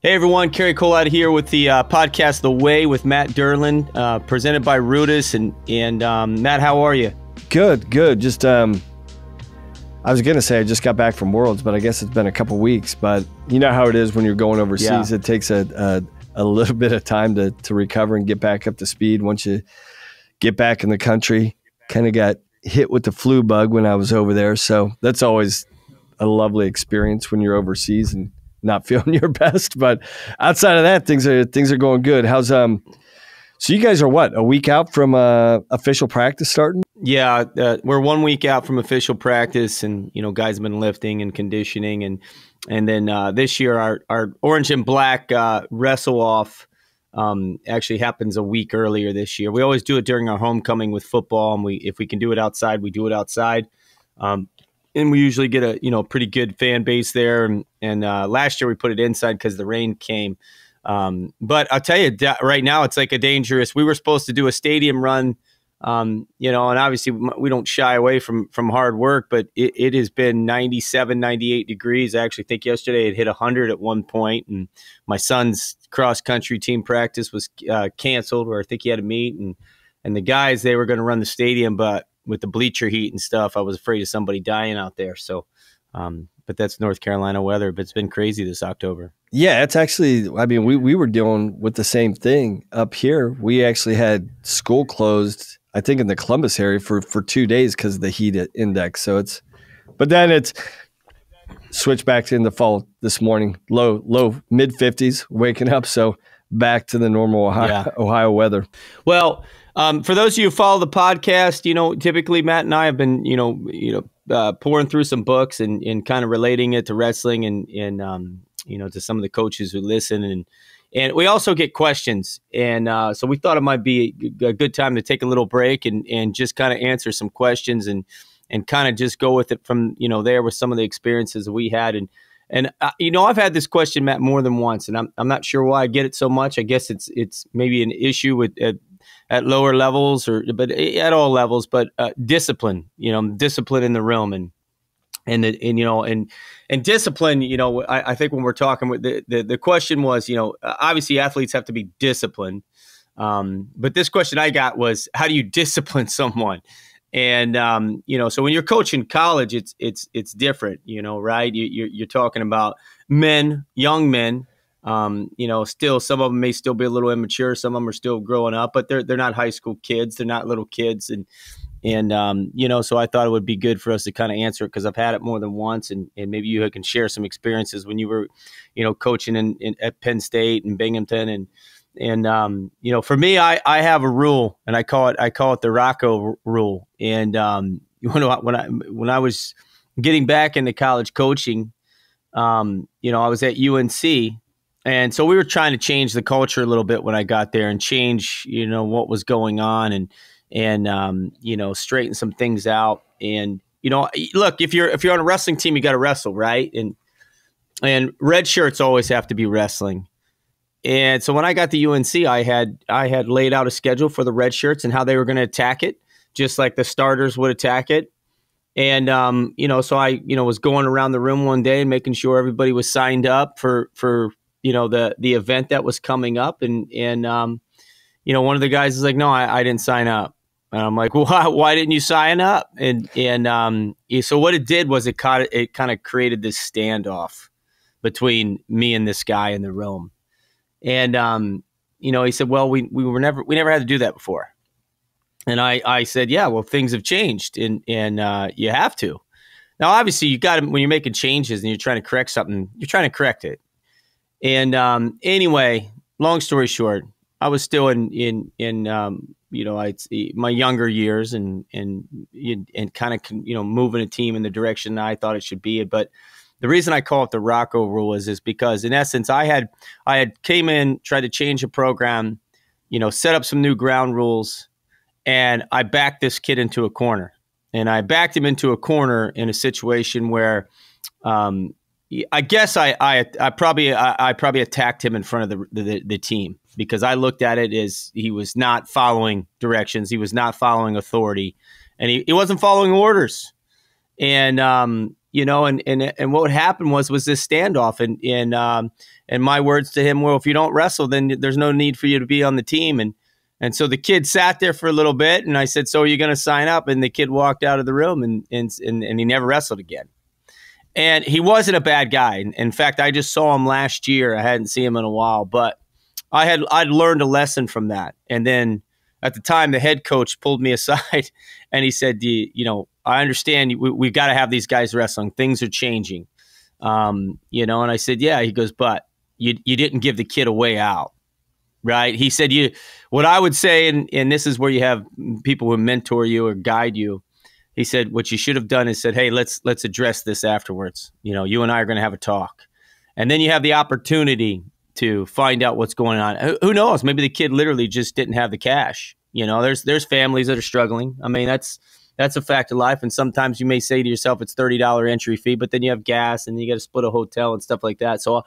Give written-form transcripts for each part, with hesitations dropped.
Hey everyone, Cary Kolat here with the podcast The Way with Matt Dernlan, presented by RUDIS. And Matt, how are you? Good. Just I was gonna say I just got back from Worlds, but I guess it's been a couple weeks. But you know how it is when you're going overseas; It takes a little bit of time to recover and get back up to speed. Once you get back in the country, kind of got hit with the flu bug when I was over there, so that's always a lovely experience when you're overseas and not feeling your best. But outside of that, things are going good. How's so you guys are what, a week out from official practice starting? Yeah, we're 1 week out from official practice, and guys have been lifting and conditioning, and then this year our orange and black wrestle off actually happens a week earlier this year. We always do it during our homecoming with football, and if we can do it outside, we do it outside. And we usually get a pretty good fan base there. And last year we put it inside because the rain came. But I'll tell you, right now it's like a dangerous. We were supposed to do a stadium run, and obviously we don't shy away from hard work. But it has been 97, 98 degrees. I actually think yesterday it hit 100 at one point, and my son's cross country team practice was canceled, or I think he had a meet, and the guys, they were going to run the stadium, but with the bleacher heat and stuff, I was afraid of somebody dying out there. So, but that's North Carolina weather. But it's been crazy this October. Yeah, it's actually, I mean, we were dealing with the same thing up here. We actually had school closed, I think, in the Columbus area for 2 days because of the heat index. So but then it's switched back to in the fall this morning, low mid 50s, waking up. So back to the normal Ohio weather. Well, for those of you who follow the podcast, typically Matt and I have been, pouring through some books and kind of relating it to wrestling and to some of the coaches who listen. And we also get questions. And so we thought it might be a good time to take a little break and just kind of answer some questions and kind of just go with it from, there with some of the experiences that we had. And I've had this question, Matt, more than once, and I'm not sure why I get it so much. I guess it's maybe an issue with at lower levels, but at all levels. But discipline, discipline in the realm, and discipline. I think when we're talking with the question was, obviously athletes have to be disciplined, but this question I got was, how do you discipline someone? And so when you're coaching college, it's different, right? You're talking about young men. Still some of them may still be a little immature. Some of them are still growing up, but they're not high school kids. They're not little kids. And so I thought it would be good for us to kind of answer it because I've had it more than once, and maybe you can share some experiences when you were, coaching at Penn State and Binghamton. And for me, I have a rule, and I call it the Rocko Rule. And when I was getting back into college coaching, I was at UNC, and so we were trying to change the culture a little bit when I got there and change what was going on and straighten some things out. And look, if you're on a wrestling team, you got to wrestle, right? And red shirts always have to be wrestling. And so when I got to UNC, I had laid out a schedule for the red shirts and how they were going to attack it, just like the starters would attack it. And so I was going around the room one day and making sure everybody was signed up for the event that was coming up. And one of the guys is like, "No, I didn't sign up." And I'm like, why didn't you sign up? And so what it did was it kind of created this standoff between me and this guy in the room. And he said, "Well, we never had to do that before." And I said, "Yeah, well, things have changed, and you have to." Now, obviously, you got to, when you're making changes and you're trying to correct something, you're trying to correct it. And anyway, long story short, I was still in my younger years and kind of moving a team in the direction I thought it should be. But the reason I call it the Rocko Rule is because, in essence, I had came in, tried to change a program, set up some new ground rules, and I backed this kid into a corner. And I backed him into a corner in a situation where I guess I probably attacked him in front of the team, because I looked at it as he was not following directions, he was not following authority, and he wasn't following orders. And And what happened was this standoff, and my words to him, well, if you don't wrestle, then there's no need for you to be on the team. And so the kid sat there for a little bit, and I said, so are you going to sign up? And the kid walked out of the room, and he never wrestled again. And he wasn't a bad guy. In fact, I just saw him last year. I hadn't seen him in a while, but I'd learned a lesson from that. And then at the time, the head coach pulled me aside and he said, I understand we've got to have these guys wrestling. Things are changing. And I said, yeah. He goes, but you didn't give the kid a way out, right? He said, what I would say, and this is where you have people who mentor you or guide you. He said, what you should have done is said, hey, let's address this afterwards. You and I are going to have a talk. And then you have the opportunity to find out what's going on. Who knows? Maybe the kid literally just didn't have the cash. There's families that are struggling. I mean, that's a fact of life. And sometimes you may say to yourself, it's $30 entry fee, but then you have gas and you got to split a hotel and stuff like that. So,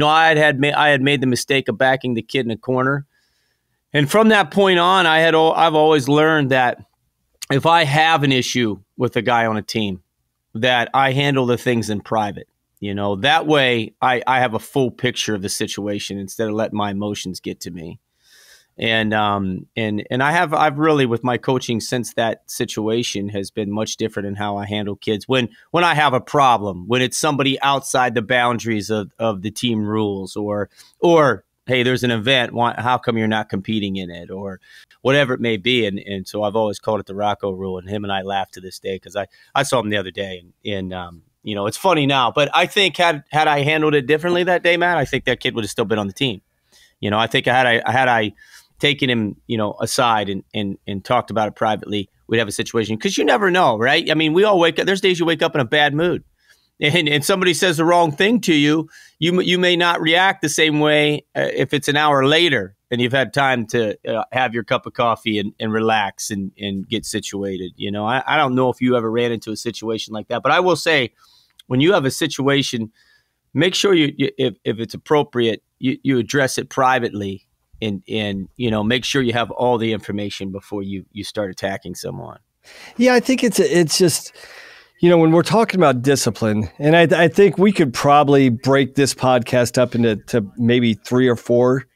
I had made the mistake of backing the kid in a corner. And from that point on, I've always learned that if I have an issue with a guy on a team, that I handle the things in private. That way I have a full picture of the situation instead of letting my emotions get to me. And I've really, with my coaching since that situation, has been much different in how I handle kids. When I have a problem, when it's somebody outside the boundaries of the team rules, or hey, there's an event, how come you're not competing in it, or whatever it may be. And so I've always called it the Rocko Rule, and him and I laugh to this day because I saw him the other day, and it's funny now, but I think had I handled it differently that day, Matt, I think that kid would have still been on the team. I think had I taken him, aside and talked about it privately, we'd have a situation, because you never know, right? I mean, we all wake up. There's days you wake up in a bad mood, and somebody says the wrong thing to you. You may not react the same way if it's an hour later and you've had time to have your cup of coffee and relax and get situated. I don't know if you ever ran into a situation like that, but I will say, when you have a situation, make sure if it's appropriate, you address it privately, and make sure you have all the information before you start attacking someone. Yeah, I think it's just, when we're talking about discipline, and I think we could probably break this podcast up into maybe 3 or 4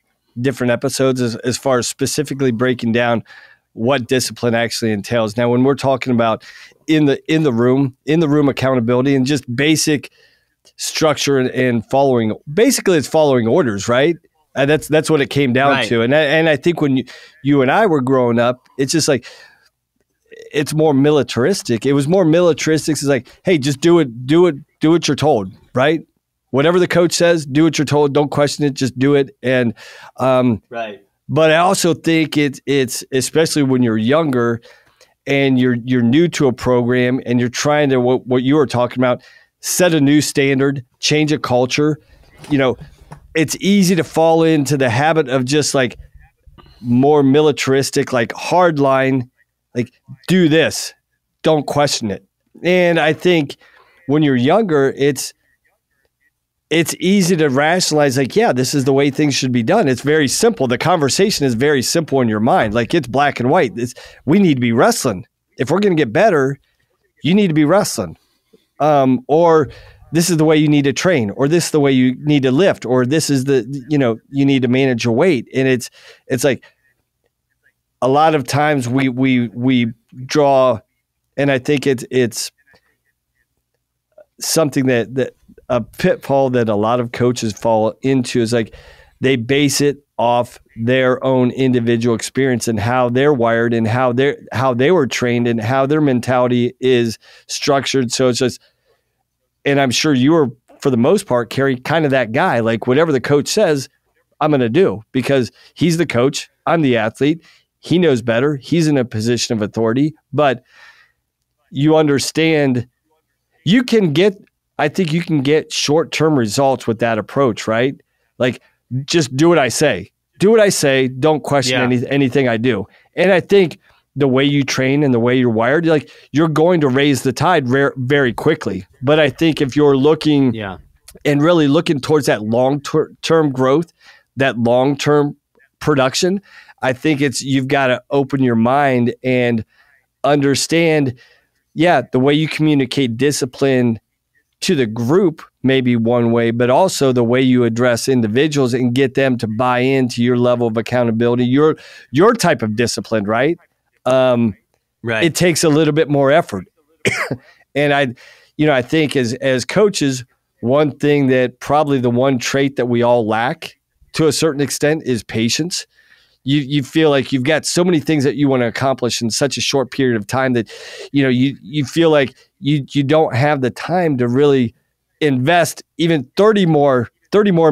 different episodes as far as specifically breaking down what discipline actually entails. Now, when we're talking about in the room accountability and just basic structure and following, basically it's following orders, right? That's what it came down to. And I think when you and I were growing up, it's just like, it's more militaristic. It was more militaristic. It's like, hey, just do what you're told, right? Whatever the coach says, do what you're told. Don't question it. Just do it. And right. But I also think it's especially when you're younger and you're new to a program and you're trying to what you were talking about, set a new standard, change a culture. It's easy to fall into the habit of just like more militaristic, like hard line, like do this, don't question it. And I think when you're younger, it's easy to rationalize, like, yeah, this is the way things should be done. It's very simple. The conversation is very simple in your mind. Like, it's black and white. We need to be wrestling. If we're going to get better, you need to be wrestling. Or this is the way you need to train, or this is the way you need to lift, or this is you need to manage your weight. And it's like a lot of times we draw, and I think it's something that a pitfall that a lot of coaches fall into is like they base it off their own individual experience and how they're wired and how they were trained and how their mentality is structured. So it's just, and I'm sure you were, for the most part, Cary, kind of that guy, like whatever the coach says, I'm going to do because he's the coach. I'm the athlete. He knows better. He's in a position of authority, but you understand I think you can get short-term results with that approach, right? Like, just do what I say. Do what I say. Don't question anything I do. And I think the way you train and the way you're wired, you're going to raise the tide very quickly. But I think if you're looking and really looking towards that long-term growth, that long-term production, I think you've got to open your mind and understand, the way you communicate discipline to the group maybe one way, but also the way you address individuals and get them to buy into your level of accountability, your type of discipline, right? Right. It takes a little bit more effort. And I think as coaches, one thing that probably the one trait that we all lack to a certain extent is patience. You feel like you've got so many things that you want to accomplish in such a short period of time that, you feel like you don't have the time to really invest even 30 more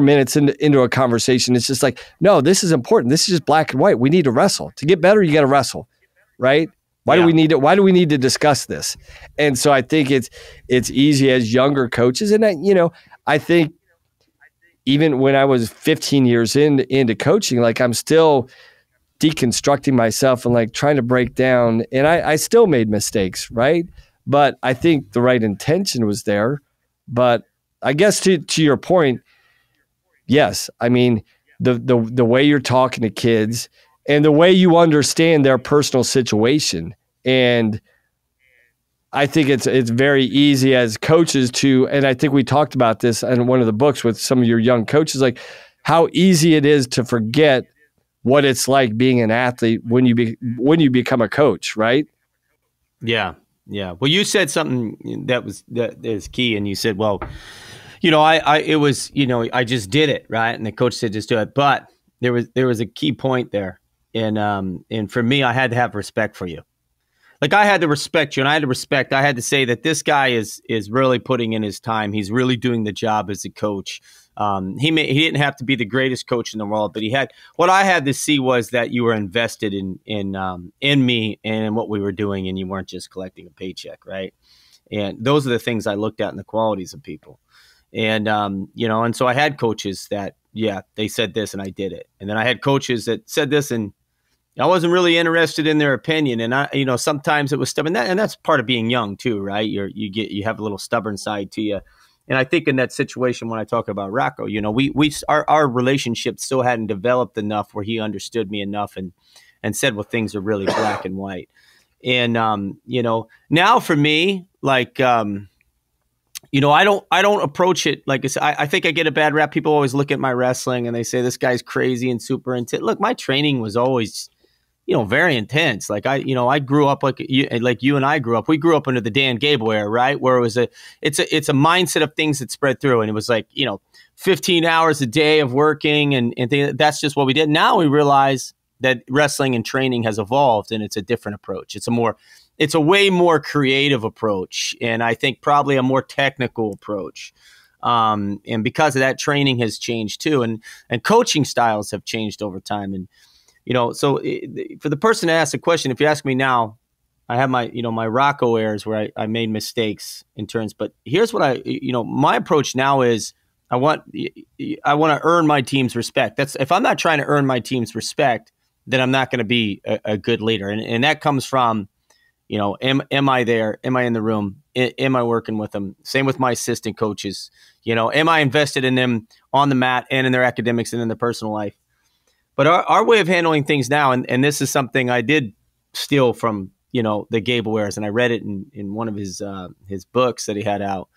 minutes into a conversation. It's just like, no, this is important. This is just black and white. We need to wrestle. To get better, you got to wrestle, right? Why do we need to discuss this? And so I think it's easy as younger coaches. And I think even when I was 15 years into coaching, like I'm still deconstructing myself and like trying to break down, and I still made mistakes, right? But I think the right intention was there. But I guess to your point, yes, I mean, the way you're talking to kids and the way you understand their personal situation. And I think it's very easy as coaches to, and I think we talked about this in one of the books with some of your young coaches, like how easy it is to forget what it's like being an athlete when you become a coach, right? Yeah. Yeah. Well, you said something that is key, and you said, well, I just did it, right? And the coach said, just do it. But there was a key point there. And for me, I had to have respect for you. Like I had to respect you, and I had to say that this guy is really putting in his time. He's really doing the job as a coach. He didn't have to be the greatest coach in the world, but what I had to see was that you were invested in me and in what we were doing, and you weren't just collecting a paycheck, right? And those are the things I looked at in the qualities of people. And and so I had coaches that, they said this and I did it. And then I had coaches that said this and I wasn't really interested in their opinion. And sometimes it was stubborn. And that's part of being young too, right? You have a little stubborn side to you. And I think in that situation, when I talk about Rocko, our relationship still hadn't developed enough where he understood me enough and said, well, things are really black and white. And, now for me, like, I don't approach it like I think I get a bad rap. People always look at my wrestling and they say this guy's crazy and super intense. Look, my training was always, very intense. Like I grew up like you and I grew up. We grew up under the Dan Gable era, right? Where it's a mindset of things that spread through, and it was like 15 hours a day of working, and that's just what we did. Now we realize that wrestling and training has evolved, and it's a different approach. It's a way more creative approach, and I think probably a more technical approach. And because of that, training has changed too, and coaching styles have changed over time. And so for the person to ask the question, if you ask me now, I have my my Rocko errors where I made mistakes in turns. But here's what my approach now is I want to earn my team's respect. If I'm not trying to earn my team's respect, then I'm not going to be a good leader. And that comes from am I there? Am I in the room? Am I working with them? Same with my assistant coaches. Am I invested in them on the mat and in their academics and in their personal life? But our way of handling things now, and this is something I did steal from, the Gable eras, and I read it in one of his books that he had out.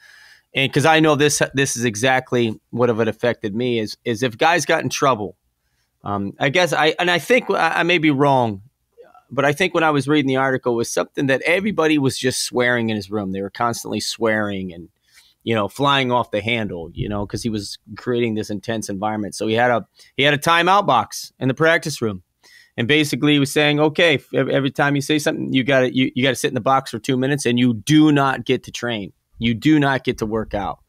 And because I know this is exactly what it affected me is if guys got in trouble, I guess I think I may be wrong, but I think when I was reading the article, it was something that everybody was just swearing in his room. They were constantly swearing and, flying off the handle, because he was creating this intense environment. So he had a timeout box in the practice room. And basically he was saying, okay, every time you say something, you got to sit in the box for 2 minutes and you do not get to train. You do not get to work out.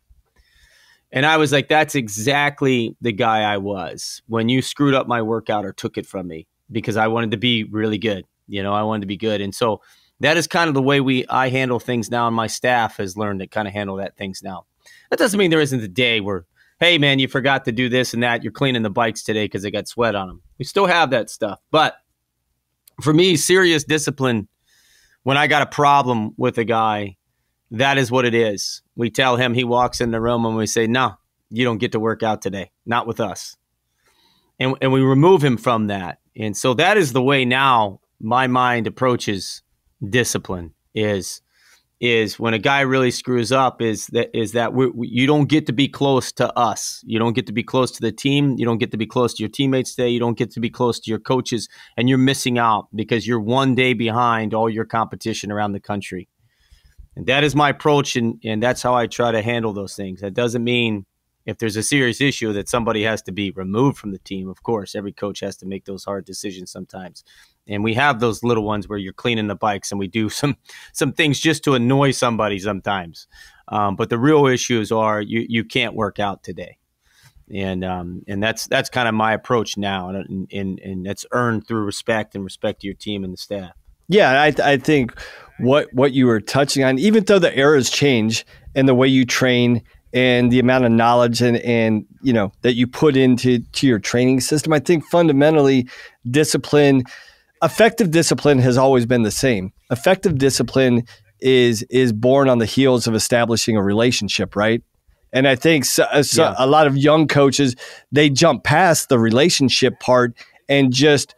And I was like, that's exactly the guy I was when you screwed up my workout or took it from me, because I wanted to be really good. I wanted to be good. And so that is kind of the way I handle things now, and my staff has learned to kind of handle that things now. That doesn't mean there isn't a day where, hey, man, you forgot to do this and that. You're cleaning the bikes today because they got sweat on them. We still have that stuff. But for me, serious discipline, when I got a problem with a guy, that is what it is. We tell him, he walks in the room and we say, no, you don't get to work out today. Not with us. And we remove him from that. And so that is the way now my mind approaches discipline is, is when a guy really screws up is that you don't get to be close to us. You don't get to be close to the team. You don't get to be close to your teammates today. You don't get to be close to your coaches, and you're missing out because you're one day behind all your competition around the country. And that is my approach, and that's how I try to handle those things. That doesn't mean if there's a serious issue that somebody has to be removed from the team. Of course, every coach has to make those hard decisions sometimes. And we have those little ones where you're cleaning the bikes and we do some things just to annoy somebody sometimes. But the real issues are you can't work out today. And that's kind of my approach now. And that's earned through respect to your team and the staff. Yeah, I think what you were touching on, even though the eras change and the way you train and the amount of knowledge and that you put into your training system, I think fundamentally effective discipline has always been the same. Effective discipline is born on the heels of establishing a relationship, right? And I think a lot of young coaches, they jump past the relationship part and just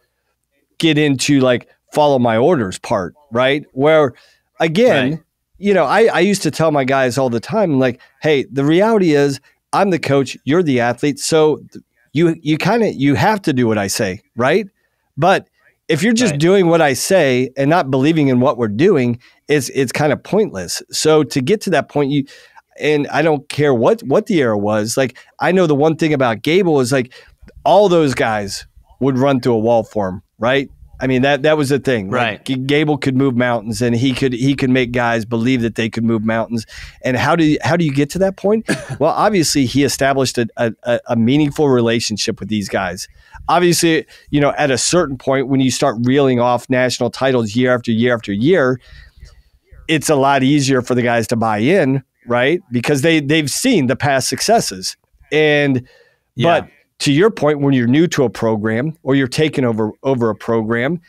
get into like follow my orders part, right? Where again, I used to tell my guys all the time, like, hey, the reality is I'm the coach, you're the athlete. So you have to do what I say, right? But if you're just doing what I say and not believing in what we're doing, it's kind of pointless. So to get to that point, and I don't care what the era was, like, I know the one thing about Gable is like all those guys would run through a wall for him, right? I mean, that was the thing. Right. Like, Gable could move mountains, and he could make guys believe that they could move mountains. And how do you get to that point? Well, obviously he established a meaningful relationship with these guys. Obviously, at a certain point when you start reeling off national titles year after year after year, it's a lot easier for the guys to buy in, right? Because they've seen the past successes. But to your point, when you're new to a program or you're taking over a program,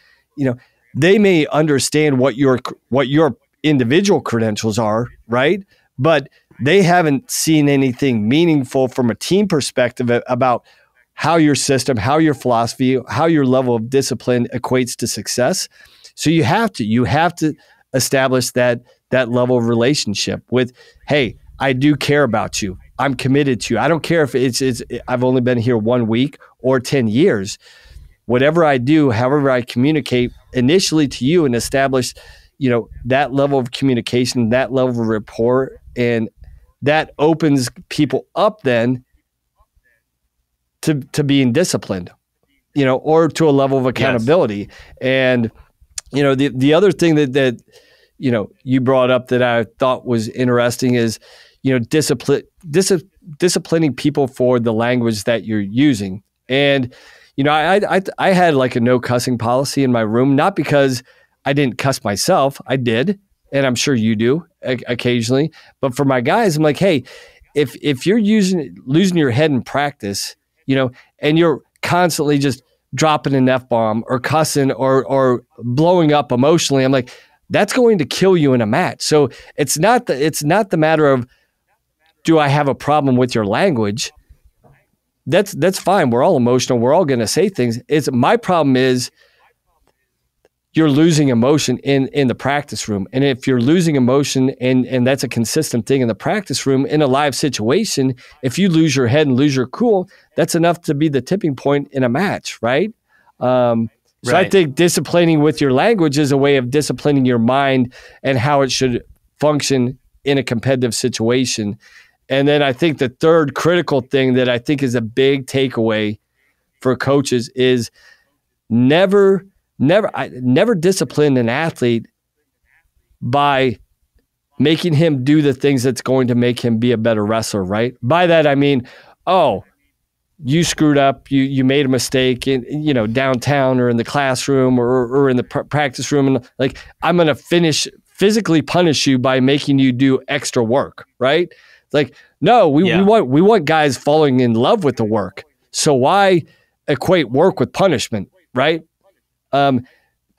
they may understand what your individual credentials are, right? But they haven't seen anything meaningful from a team perspective about how your system, how your philosophy, how your level of discipline equates to success. So you have to establish that level of relationship with, hey, I do care about you. I'm committed to you. I don't care if it's I've only been here 1 week or 10 years. Whatever I do, however I communicate initially to you and establish, that level of communication, that level of rapport, and that opens people up then to being disciplined, or to a level of accountability. Yes. And, the other thing that you brought up that I thought was interesting is, disciplining people for the language that you're using. And, I had like a no cussing policy in my room, not because I didn't cuss myself. I did. And I'm sure you do occasionally. But for my guys, I'm like, hey, if you're losing your head in practice, and you're constantly just dropping an F-bomb or cussing or blowing up emotionally, I'm like, that's going to kill you in a match. So it's not the matter of, do I have a problem with your language? That's fine. We're all emotional. We're all going to say things. My problem is you're losing emotion in the practice room. And if you're losing emotion and that's a consistent thing in the practice room, in a live situation, if you lose your head and lose your cool, that's enough to be the tipping point in a match, right? So I think disciplining with your language is a way of disciplining your mind and how it should function in a competitive situation. And then I think the third critical thing that I think is a big takeaway for coaches is never discipline an athlete by making him do the things that's going to make him be a better wrestler, right? By that, I mean, oh, you screwed up, you made a mistake in, downtown or in the classroom or in the practice room. And like, I'm going to physically punish you by making you do extra work, right? Like, no, we want guys falling in love with the work. So why equate work with punishment, right? To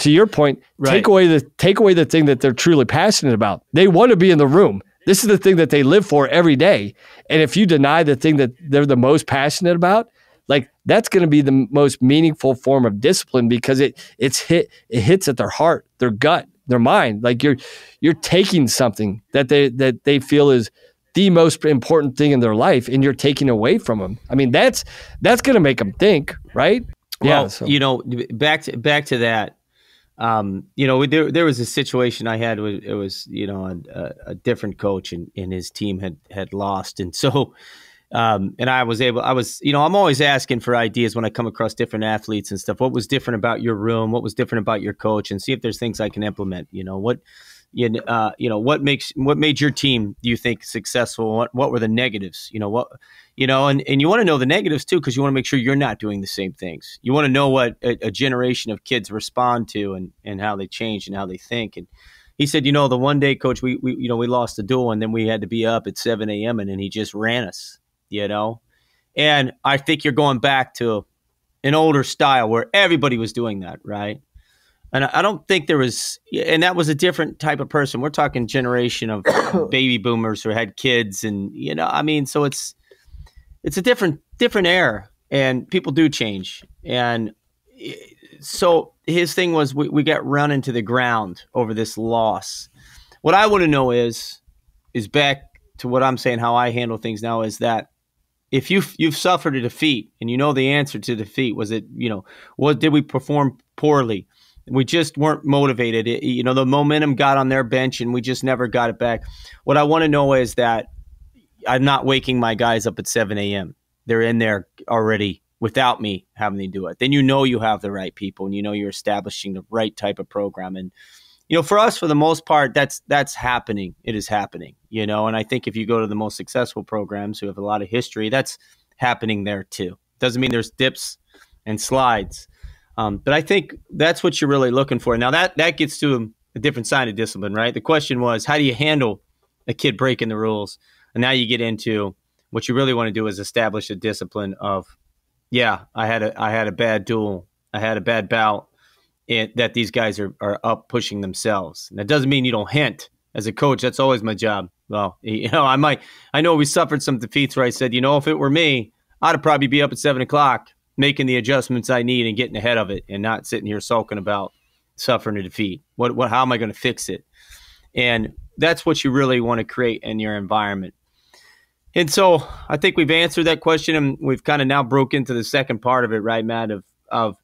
your point, take away the thing that they're truly passionate about. They want to be in the room. This is the thing that they live for every day. And if you deny the thing that they're the most passionate about, like, that's going to be the most meaningful form of discipline because it hits at their heart, their gut, their mind. Like you're taking something that they feel is the most important thing in their life, and you're taking away from them. I mean, that's going to make them think, right? Well, yeah. So. You know, back to that. You know, there was a situation I had with, it was, you know, a different coach and his team had lost. And so, and I was, you know, I'm always asking for ideas when I come across different athletes and stuff. What was different about your room? What was different about your coach? And see if there's things I can implement. You know, you know, what made your team, do you think, successful? What were the negatives? You know, and you want to know the negatives too, because you want to make sure you're not doing the same things. You want to know what a generation of kids respond to and how they change and how they think. And he said, you know, the one day, coach, we lost the duel, and then we had to be up at 7 a.m. and then he just ran us, you know. And I think you're going back to an older style where everybody was doing that, right? And I don't think there was, and that was a different type of person. We're talking generation of baby boomers who had kids, and, you know, I mean, so it's a different era, and people do change. And so his thing was, we got run into the ground over this loss. What I want to know is back to what I'm saying, how I handle things now, is that if you've suffered a defeat and you know the answer to defeat, was it, you know, did we perform poorly? We just weren't motivated. You know, the momentum got on their bench and we just never got it back. What I want to know is that I'm not waking my guys up at 7 a.m. They're in there already without me having to do it. Then you know you have the right people, and you know you're establishing the right type of program. And, you know, for us, for the most part, that's happening. It is happening, you know. And I think if you go to the most successful programs who have a lot of history, that's happening there too. Doesn't mean there's dips and slides. But I think that's what you're really looking for. Now that gets to a different side of discipline, right? The question was, how do you handle a kid breaking the rules? And now you get into what you really want to do is establish a discipline of, yeah, I had a bad duel, I had a bad bout, that these guys are up pushing themselves. And that doesn't mean you don't hint. As a coach, that's always my job. Well, you know, I know we suffered some defeats where I said, you know, if it were me, I'd probably be up at 7 o'clock making the adjustments I need and getting ahead of it, and not sitting here sulking about suffering a defeat. How am I going to fix it? And that's what you really want to create in your environment. And so I think we've answered that question, and we've kind of now broke into the second part of it, right, Matt, of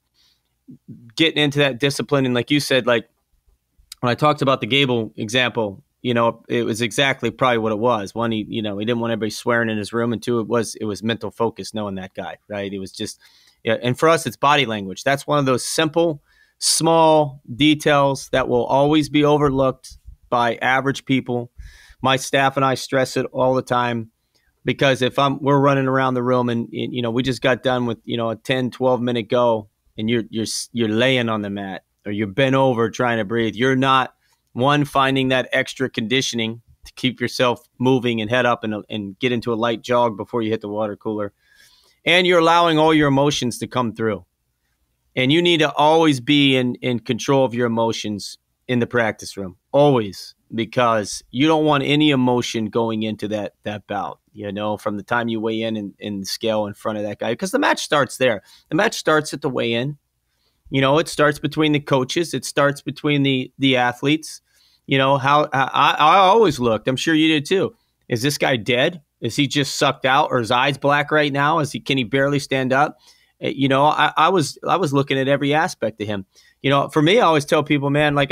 getting into that discipline. And like you said, like when I talked about the Gable example, you know, it was exactly probably what it was. One, he didn't want everybody swearing in his room, and two, it was mental focus, knowing that guy, right? It was just, yeah. And for us, it's body language. That's one of those simple, small details that will always be overlooked by average people. My staff and I stress it all the time, because if we're running around the room and, you know, we just got done with, you know, a 10, 12-minute go, and you're laying on the mat, or you're bent over trying to breathe, you're not finding that extra conditioning to keep yourself moving and head up and get into a light jog before you hit the water cooler. And you're allowing all your emotions to come through. And you need to always be in control of your emotions in the practice room, always, because you don't want any emotion going into that bout, you know, from the time you weigh in the scale in front of that guy, because the match starts there. The match starts at the weigh-in. You know, it starts between the coaches. It starts between the athletes. You know, how I always looked. I'm sure you did too. Is this guy dead? Is he just sucked out, or his eyes black right now? Can he barely stand up? You know, I was looking at every aspect of him. You know, for me, I always tell people, man, like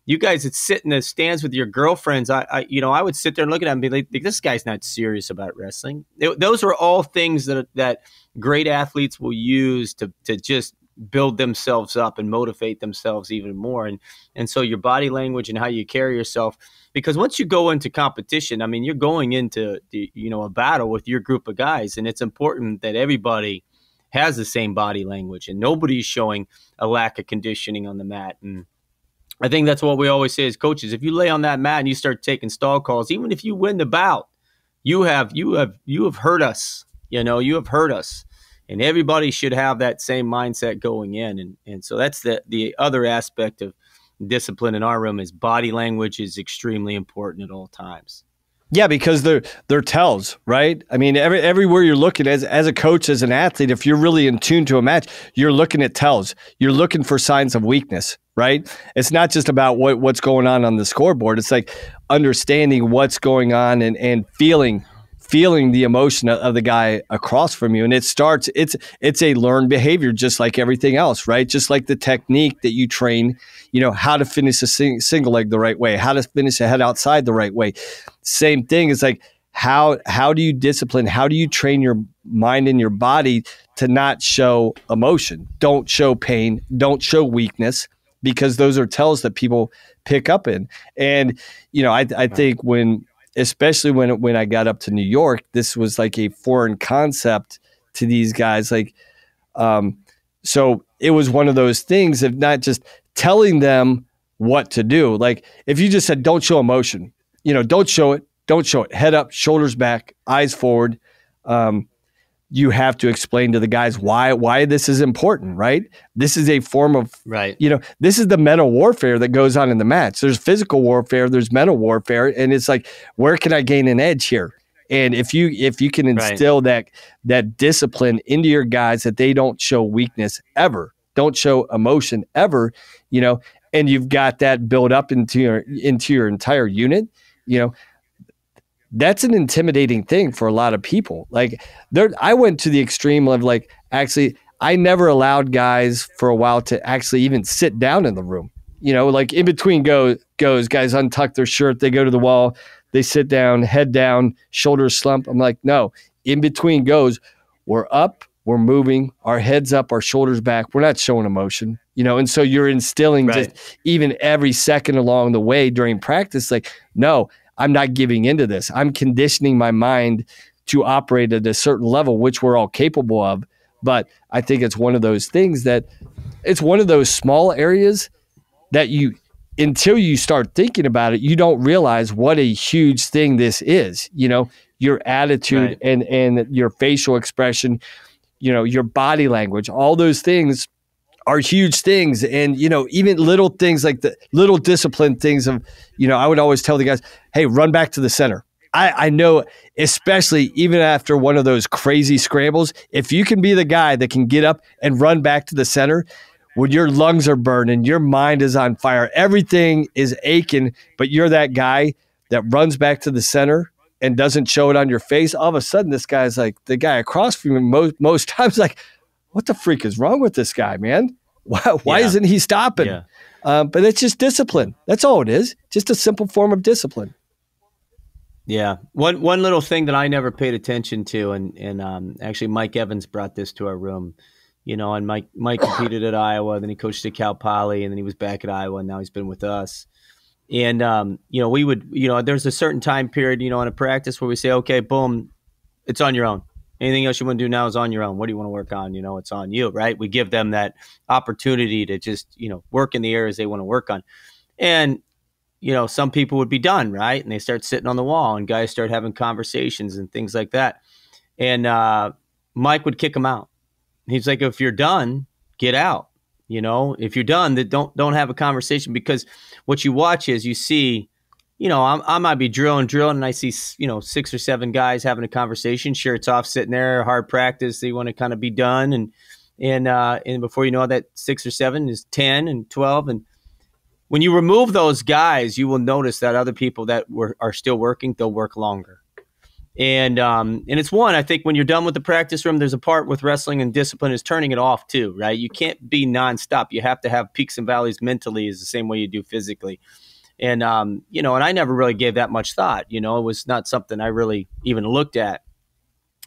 you guys that sit in the stands with your girlfriends, I would sit there and look at them and be like, this guy's not serious about wrestling. Those are all things that great athletes will use to just build themselves up and motivate themselves even more. And so your body language and how you carry yourself, because once you go into competition, I mean, you're going into a battle with your group of guys, and it's important that everybody has the same body language and nobody's showing a lack of conditioning on the mat. And I think that's what we always say as coaches. If you lay on that mat and you start taking stall calls, even if you win the bout, you have hurt us. You know, you have hurt us. And everybody should have that same mindset going in. And so that's the other aspect of discipline in our room, is body language is extremely important at all times. Yeah, because they're tells, right? I mean, everywhere you're looking as a coach, as an athlete, if you're really in tune to a match, you're looking at tells. You're looking for signs of weakness, right? It's not just about what's going on the scoreboard. It's like understanding what's going on and feeling the emotion of the guy across from you. And it's a learned behavior, just like everything else, right? Just like the technique that you train, how to finish a single leg the right way, how to finish a head outside the right way. Same thing is like, how do you discipline? How do you train your mind and your body to not show emotion? Don't show pain. Don't show weakness, because those are tells that people pick up in. And, I think especially when I got up to New York, this was like a foreign concept to these guys. Like, so it was one of those things of not just telling them what to do. Like if you just said, don't show emotion, don't show it, head up, shoulders back, eyes forward. You have to explain to the guys why this is important, right? This is a form of, right. This is the mental warfare that goes on in the match. There's physical warfare, there's mental warfare, and it's like, where can I gain an edge here? And if you can instill that discipline into your guys, that they don't show weakness ever, don't show emotion ever, and you've got that built up into your entire unit, that's an intimidating thing for a lot of people. Like I went to the extreme of like, actually, I never allowed guys for a while to actually even sit down in the room. Like in between goes, guys untuck their shirt, they go to the wall, they sit down, head down, shoulders slump. I'm like, no, in between goes, we're up, we're moving, our heads up, our shoulders back. We're not showing emotion, and so you're instilling just even every second along the way during practice, like, no, I'm not giving into this. I'm conditioning my mind to operate at a certain level, which we're all capable of. But I think it's one of those things that it's one of those small areas that until you start thinking about it, you don't realize what a huge thing this is. Your attitude and your facial expression, your body language, all those things are huge things. And, even little things like the little discipline things of, I would always tell the guys, hey, run back to the center. I know, especially even after one of those crazy scrambles, if you can be the guy that can get up and run back to the center when your lungs are burning, your mind is on fire, everything is aching, but you're that guy that runs back to the center and doesn't show it on your face, all of a sudden this guy's like, the guy across from him most times like, what the freak is wrong with this guy, man? Why isn't he stopping? Yeah. But it's just discipline. That's all it is. Just a simple form of discipline. Yeah. One little thing that I never paid attention to, and actually Mike Evans brought this to our room, and Mike competed at Iowa, then he coached at Cal Poly, and then he was back at Iowa, and now he's been with us. And, we would, there's a certain time period, in a practice where we say, okay, boom, it's on your own. Anything else you want to do now is on your own. What do you want to work on? It's on you, right? We give them that opportunity to just, work in the areas they want to work on. And, some people would be done, right? And they start sitting on the wall and guys start having conversations and things like that. And Mike would kick them out. He's like, if you're done, get out. If you're done, then don't have a conversation, because what you watch is you see, I might be drilling, and I see, 6 or 7 guys having a conversation, shirts off, sitting there, hard practice. They want to kind of be done. And before you know it, that 6 or 7 is 10 and 12. And when you remove those guys, you will notice that other people that are still working, they'll work longer. And it's I think when you're done with the practice room, there's a part with wrestling and discipline is turning it off too, right? You can't be nonstop. You have to have peaks and valleys mentally, is the same way you do physically. And, and I never really gave that much thought, it was not something I really even looked at.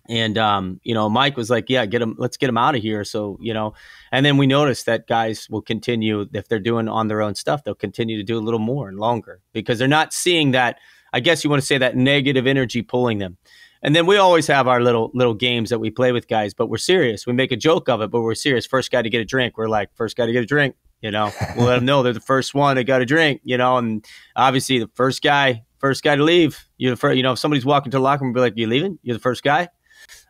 And, Mike was like, yeah, let's get him out of here. So, and then we noticed that guys will continue, if they're doing on their own stuff, they'll continue to do a little more and longer, because they're not seeing that, I guess you want to say, that negative energy pulling them. And then we always have our little games that we play with guys, but we're serious. We make a joke of it, but we're serious. First guy to get a drink. We're like, first guy to get a drink. We'll let them know they're the first one that got a drink, and obviously the first guy to leave. You're the first, if somebody's walking to the locker room, be like, you leaving? You're the first guy.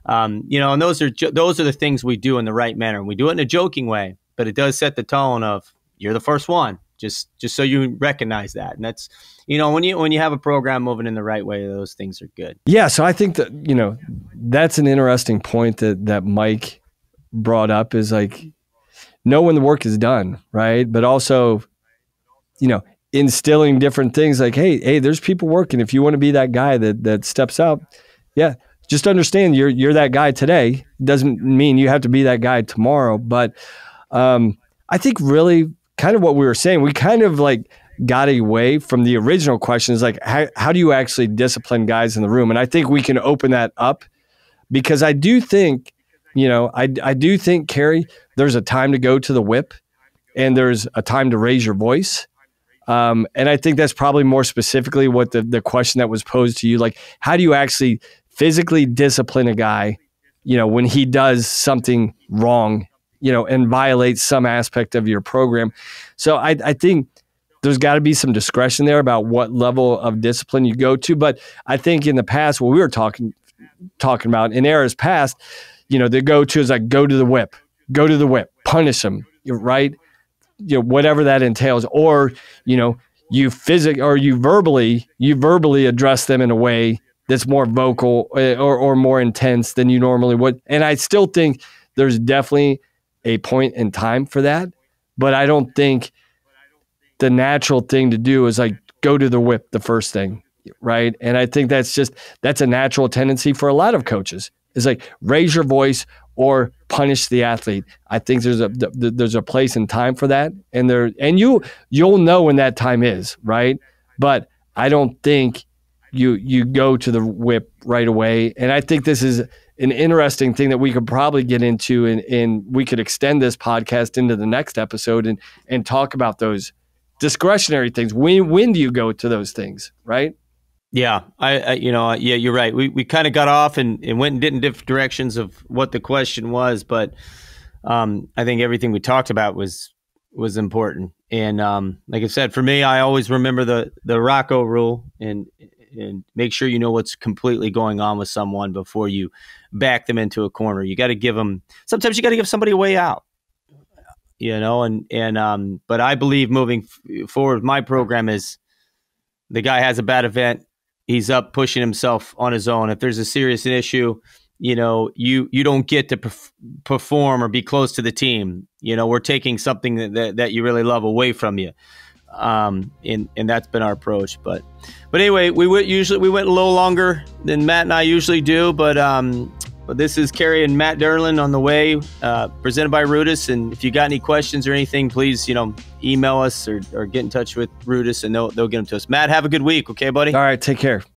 And those are the things we do in the right manner. And we do it in a joking way, but it does set the tone of, you're the first one. just so you recognize that. And that's, you know, when you have a program moving in the right way, those things are good. Yeah. So I think that, you know, that's an interesting point that Mike brought up, is like, know when the work is done, right? But also, you know, instilling different things like, hey, there's people working. If you want to be that guy that steps up, yeah, just understand you're that guy today. Doesn't mean you have to be that guy tomorrow. But I think really kind of what we were saying, we kind of like got away from the original question, is like, how do you actually discipline guys in the room? And I think we can open that up, because I do think, you know, I do think, Cary, there's a time to go to the whip and there's a time to raise your voice. And I think that's probably more specifically what the question that was posed to you, like, how do you actually physically discipline a guy, you know, when he does something wrong, you know, and violates some aspect of your program. So I think there's got to be some discretion there about what level of discipline you go to. But I think in the past, what we were talking about in eras past, you know, the go-to is like, go to the whip, punish them, right? You know, whatever that entails. Or, you know, you verbally address them in a way that's more vocal or more intense than you normally would. And I still think there's definitely a point in time for that, but I don't think the natural thing to do is like go to the whip the first thing, right? And I think that's a natural tendency for a lot of coaches, is like raise your voice or punish the athlete. I think there's a place and time for that, and you'll know when that time is, right? But I don't think you go to the whip right away. And I think this is an interesting thing that we could probably get into, and we could extend this podcast into the next episode and talk about those discretionary things. When do you go to those things, right? Yeah, yeah, you're right. We kind of got off and went in different directions of what the question was, but I think everything we talked about was important. And like I said, for me, I always remember the Rocko Rule, and make sure you know what's completely going on with someone before you back them into a corner. You got to give them. Sometimes you got to give somebody a way out. You know, but I believe moving forward with my program is, the guy has a bad event, he's up pushing himself on his own. If there's a serious issue, you know, you don't get to perform or be close to the team. You know, we're taking something that you really love away from you. And that's been our approach. But anyway, we went a little longer than Matt and I usually do, but this is Cary and Matt Dernlan on the way, presented by RUDIS. And if you got any questions or anything, please, you know, email us or get in touch with RUDIS, and they'll get them to us. Matt, have a good week. Okay, buddy? All right. Take care.